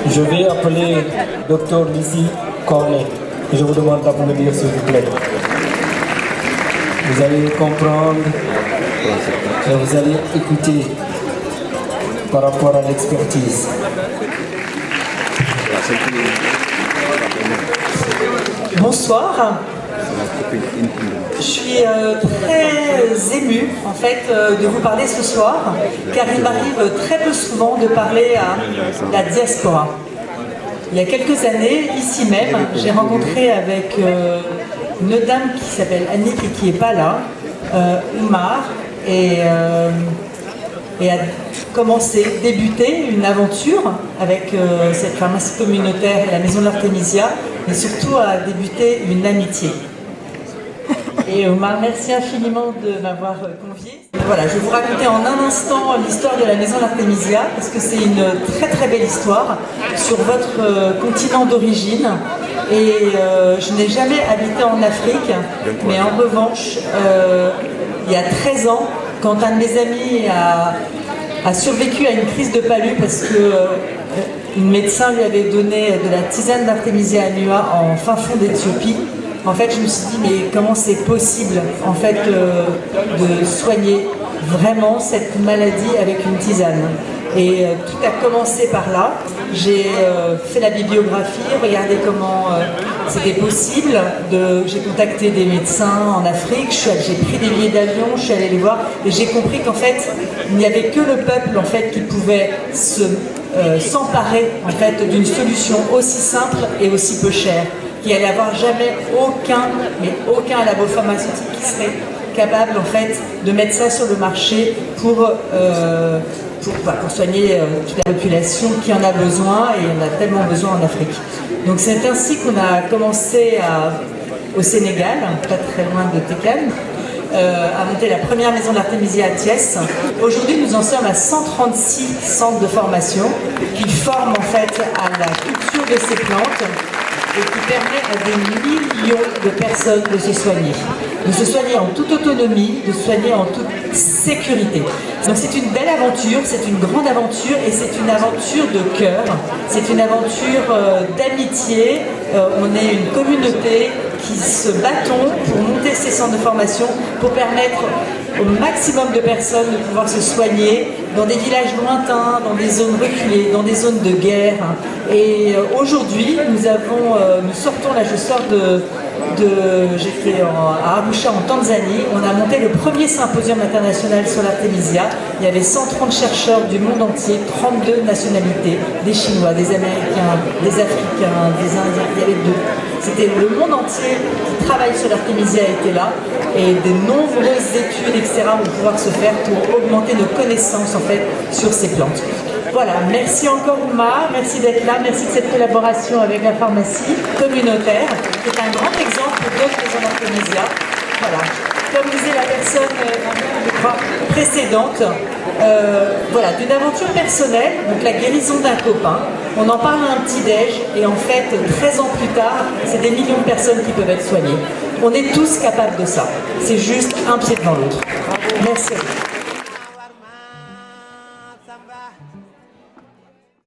Je vais appeler Dr Lizzie Cornet. Je vous demande d'applaudir s'il vous plaît. Vous allez comprendre et vous allez écouter par rapport à l'expertise. Bonsoir. Je suis très émue en fait de vous parler ce soir, car il m'arrive très peu souvent de parler à la diaspora. Il y a quelques années, ici même, j'ai rencontré avec une dame qui s'appelle Annick et qui n'est pas là, Oumar, et a débuté une aventure avec cette pharmacie communautaire et la maison de l'Artémisia, mais surtout a débuté une amitié. Et Oumar, merci infiniment de m'avoir convié. Voilà, je vais vous raconter en un instant l'histoire de la maison de l'Artémisia, parce que c'est une très très belle histoire sur votre continent d'origine. Et je n'ai jamais habité en Afrique, mais en revanche, il y a 13 ans, quand un de mes amis a survécu à une crise de palu parce que une médecin lui avait donné de la tisane d'Artémisia annua en fin fond d'Éthiopie. En fait, je me suis dit, mais comment c'est possible en fait, de soigner vraiment cette maladie avec une tisane? Et tout a commencé par là. J'ai fait la bibliographie, regardé comment c'était possible. J'ai contacté des médecins en Afrique, j'ai pris des billets d'avion, je suis allée les voir et j'ai compris qu'en fait, il n'y avait que le peuple en fait, qui pouvait s'emparer en fait, d'une solution aussi simple et aussi peu chère, qui allait avoir jamais aucun labo pharmaceutique qui serait capable en fait, de mettre ça sur le marché pour soigner toute la population qui en a besoin, et on a tellement besoin en Afrique. Donc c'est ainsi qu'on a commencé au Sénégal, pas très loin de Técan, à monter la première maison de l'Artémisia à Thiès. Aujourd'hui, nous en sommes à 136 centres de formation qui forment en fait à la culture de ces plantes et qui permet à des millions de personnes de se soigner en toute autonomie, de se soigner en toute sécurité. Donc c'est une belle aventure, c'est une grande aventure et c'est une aventure de cœur, c'est une aventure d'amitié. On est une communauté qui se battons pour monter ces centres de formation, pour permettre au maximum de personnes de pouvoir se soigner dans des villages lointains, dans des zones reculées, dans des zones de guerre. Et aujourd'hui, nous sortons, là je sors j'étais à Arusha en Tanzanie, on a monté le premier symposium international sur l'Artémisia. Il y avait 130 chercheurs du monde entier, 32 nationalités, des Chinois, des Américains, des Africains, des Indiens, il y avait deux. C'était le monde entier qui travaille sur l'Artémisia était là, et de nombreuses études, etc. vont pouvoir se faire pour augmenter nos connaissances en fait, sur ces plantes. Voilà, merci encore Oumar, merci d'être là, merci de cette collaboration avec la pharmacie communautaire, qui est un grand exemple d'autres maisons d'Artémisia. Voilà, comme disait la personne, je crois, précédente, voilà, d'une aventure personnelle, donc la guérison d'un copain. On en parle à un petit-déj et en fait, 13 ans plus tard, c'est des millions de personnes qui peuvent être soignées. On est tous capables de ça. C'est juste un pied devant l'autre. Merci.